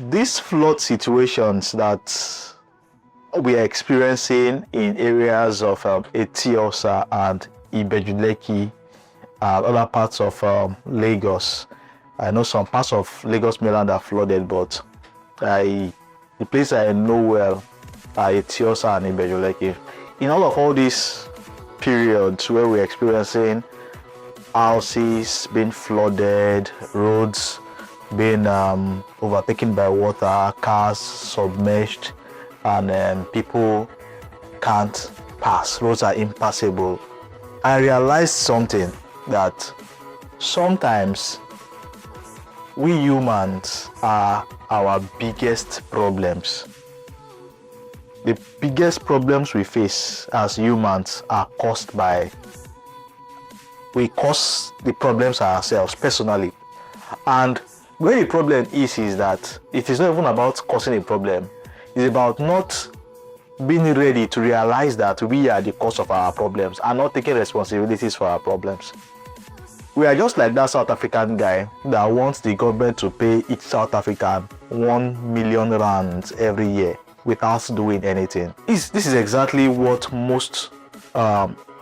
These flood situations that we are experiencing in areas of Etiosa and Ibeju-Lekki and other parts of Lagos. I know some parts of Lagos mainland are flooded, but the place I know well are Etiosa and Ibeju-Lekki. In all these periods where we're experiencing houses being flooded, roads being overtaken by water, cars submerged, and people can't pass, roads are impassable, I realized something, that sometimes we humans are our biggest problems. The biggest problems we face as humans are caused by, we cause the problems ourselves personally. And where the problem is that it is not even about causing a problem. It's about not being ready to realize that we are the cause of our problems and not taking responsibilities for our problems. We are just like that South African guy that wants the government to pay each South African 1 million rands every year without doing anything. This is exactly what most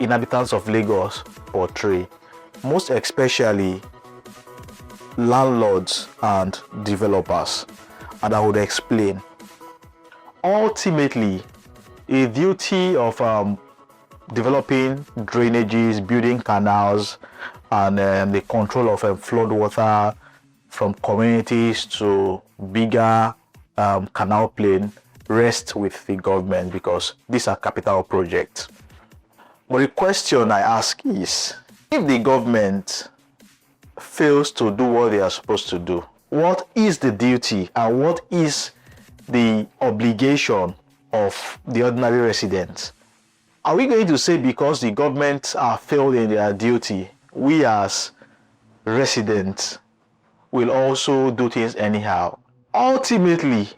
inhabitants of Lagos portray, most especially landlords and developers, and I would explain. Ultimately, a duty of developing drainages, building canals, and the control of flood water from communities to bigger canal plain rests with the government, because these are capital projects. But the question I ask is, if the government fails to do what they are supposed to do, what is the duty and what is the obligation of the ordinary residents? Are we going to say because the government are failed in their duty, we as residents will also do things anyhow? Ultimately,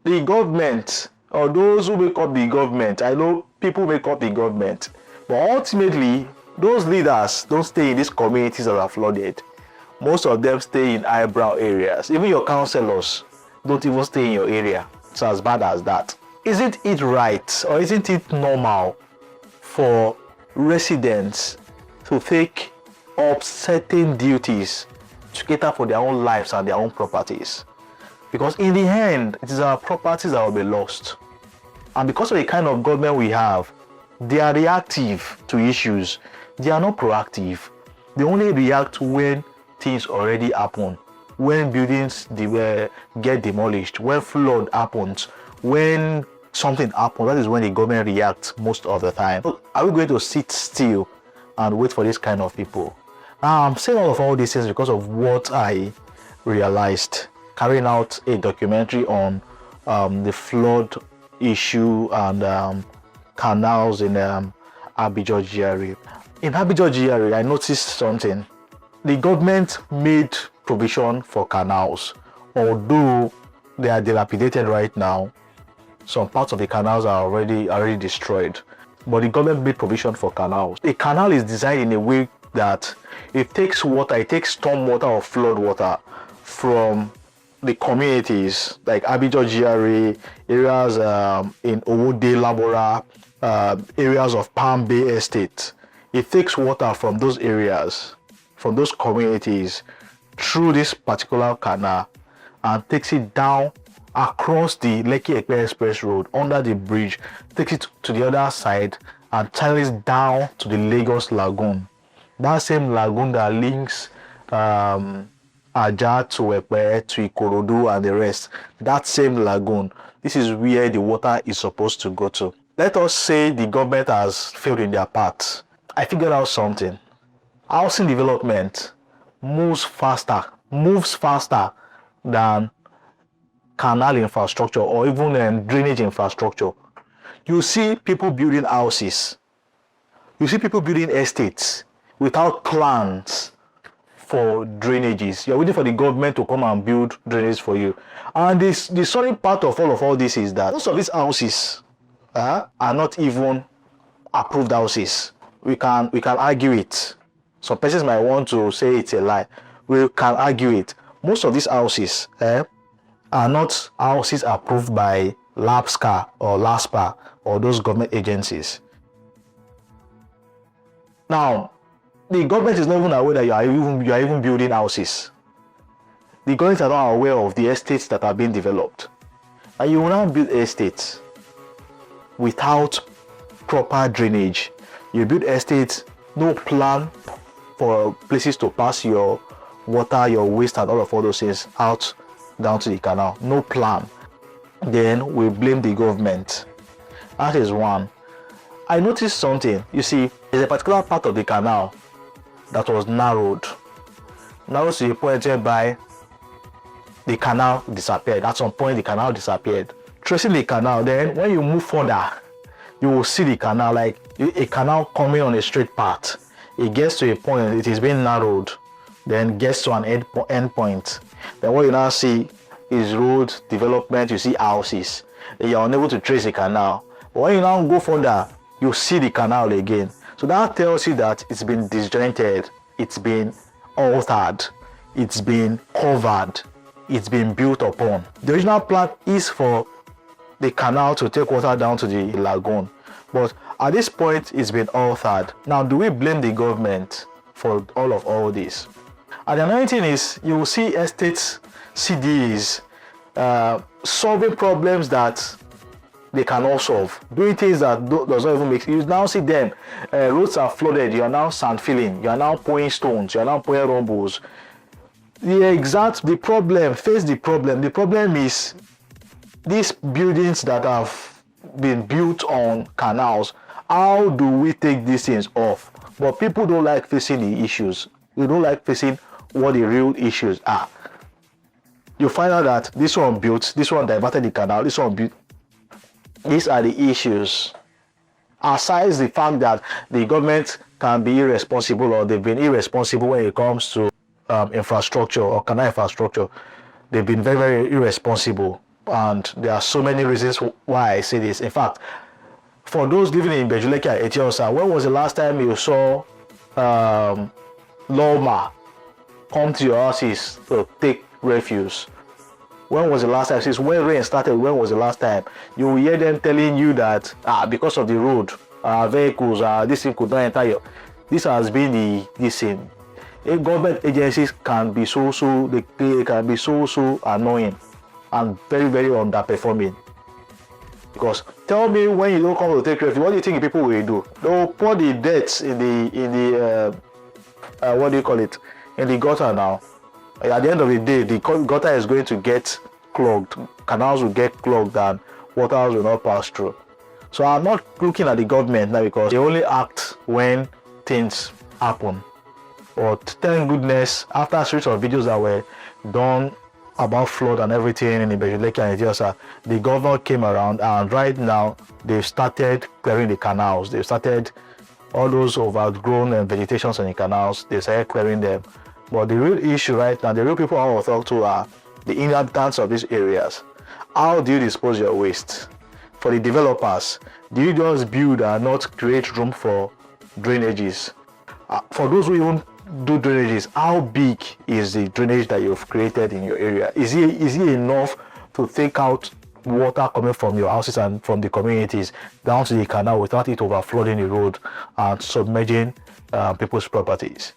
the government, or those who make up the government, I know people make up the government, but ultimately those leaders don't stay in these communities that are flooded. Most of them stay in eyebrow areas. Even your councillors don't even stay in your area. It's as bad as that. Isn't it right, or isn't it normal for residents to take up certain duties to cater for their own lives and their own properties? Because in the end, it is our properties that will be lost. And because of the kind of government we have, they are reactive to issues. They are not proactive. They only react when things already happen, when buildings get demolished, when flood happens, when something happens. That is when the government reacts most of the time. So are we going to sit still and wait for this kind of people? I'm saying all these things because of what I realized carrying out a documentary on the flood issue and canals in Ibeju-Lekki. In Ibeju-Lekki, I noticed something. The government made provision for canals, although they are dilapidated right now. Some parts of the canals are already destroyed, but the government made provision for canals. A canal is designed in a way that it takes water, it takes storm water or flood water from the communities like Ibeju-Lekki, areas in Owode, Labora, areas of Palm Bay Estate. It takes water from those areas, from those communities, through this particular canal and takes it down across the Lekki-Epe Express Road, under the bridge, takes it to the other side and channels down to the Lagos Lagoon. That same lagoon that links Aja to Epe, to Ikorodu and the rest, that same lagoon, this is where the water is supposed to go to. Let us say the government has failed in their part. I figured out something. Housing development moves faster than canal infrastructure or even drainage infrastructure. You see people building houses, you see people building estates without plans for drainages. You're waiting for the government to come and build drainages for you. And the sorry part of all this is that most of these houses are not even approved houses. We can argue it. Some persons might want to say it's a lie. We can argue it. Most of these houses, are not houses approved by LAPSCA or LASPA or those government agencies. Now, the government is not even aware that you are even building houses. The government are not aware of the estates that are being developed. And you will now build estates without proper drainage. You build estates, no plan for places to pass your water, your waste, and all those things out down to the canal. No plan. Then we blame the government. That is one. I noticed something. You see, there's a particular part of the canal that was narrowed to the point whereby the canal disappeared. At some point, the canal disappeared. Tracing the canal, then when you move further, you will see the canal, like a canal coming on a straight path. It gets to a point, it is being narrowed, then gets to an end point. Then what you now see is road development, you see houses. Then you're unable to trace the canal. But when you now go further, you see the canal again. So that tells you that it's been disjointed, it's been altered, it's been covered, it's been built upon. The original plan is for the canal to take water down to the lagoon, but at this point it's been altered. Now, do we blame the government for all this? And another thing is, you will see estates, CDs, solving problems that they cannot solve, doing things that does not even make sense. You now see them, roads are flooded, you are now sand filling, you are now pouring stones, you are now pouring rumbles. The problem is these buildings that have been built on canals. How do we take these things off? But people don't like facing the issues. They don't like facing what the real issues are. You find out that this one built, this one diverted the canal, this one built. These are the issues. Aside the fact that the government can be irresponsible, or they've been irresponsible when it comes to infrastructure or canal infrastructure, they've been very, very irresponsible. And there are so many reasons why I say this. In fact, for those living in Ibeju-Lekki and Etiosa, when was the last time you saw Loma come to your houses to take refuse? When was the last time? Since when rain started, when was the last time? You will hear them telling you that because of the road, vehicles, this thing could not enter your. This has been this thing. Government agencies can be they can be so annoying and very, very underperforming. Because tell me, when you don't come to take refuse, what do you think people will do? They will pour the dirt in the what do you call it, in the gutter now. At the end of the day, the gutter is going to get clogged, canals will get clogged, and waters will not pass through. So I'm not looking at the government now, because they only act when things happen. But thank goodness, after a series of videos that were done about flood and everything in Ibeju-Lekki and Etiosa, the governor came around, and right now they've started clearing the canals. They've started all those overgrown vegetations on the canals. They started clearing them. But the real issue right now, the real people I want to talk to are the inhabitants of these areas. How do you dispose your waste? For the developers, do you just build and not create room for drainages? For those who even do drainages, how big is the drainage that you've created in your area? Is it enough to take out water coming from your houses and from the communities down to the canal without it overflowing the road and submerging people's properties?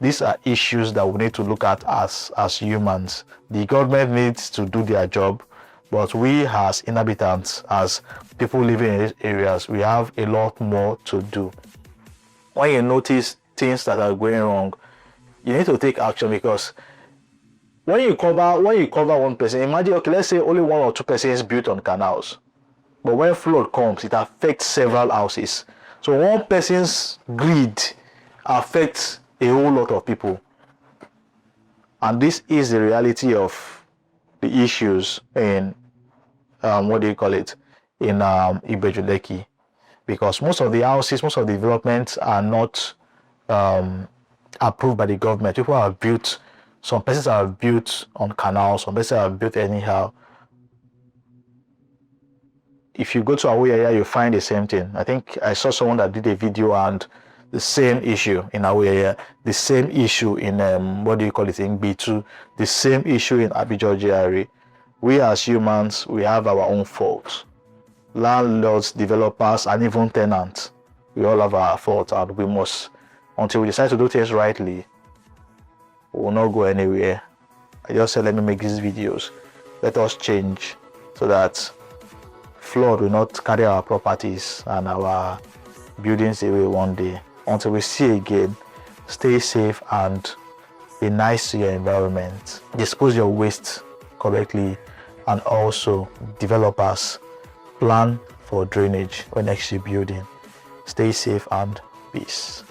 These are issues that we need to look at as humans. The government needs to do their job, but we as inhabitants, as people living in these areas, we have a lot more to do. When you notice things that are going wrong, you need to take action, because when you cover one person, imagine, okay, let's say only 1 or 2 persons built on canals, but when flood comes, it affects several houses. So one person's greed affects a whole lot of people, and this is the reality of the issues in what do you call it, in Ibeju-Lekki, because most of the houses, most of the developments are not approved by the government. People have built, some places are built on canals, some places are built anyhow. If you go to our area, you find the same thing. I think I saw someone that did a video, and the same issue in our area, the same issue in what do you call it, in B2, the same issue in Ibeju-Lekki. We as humans, we have our own faults. Landlords, developers, and even tenants, we all have our faults, and we must, until we decide to do things rightly, we will not go anywhere. I just said, let me make these videos. Let us change so that flood will not carry our properties and our buildings away one day. Until we see again, stay safe and be nice to your environment. Dispose your waste correctly, and also developers, plan for drainage when next you're building. Stay safe and peace.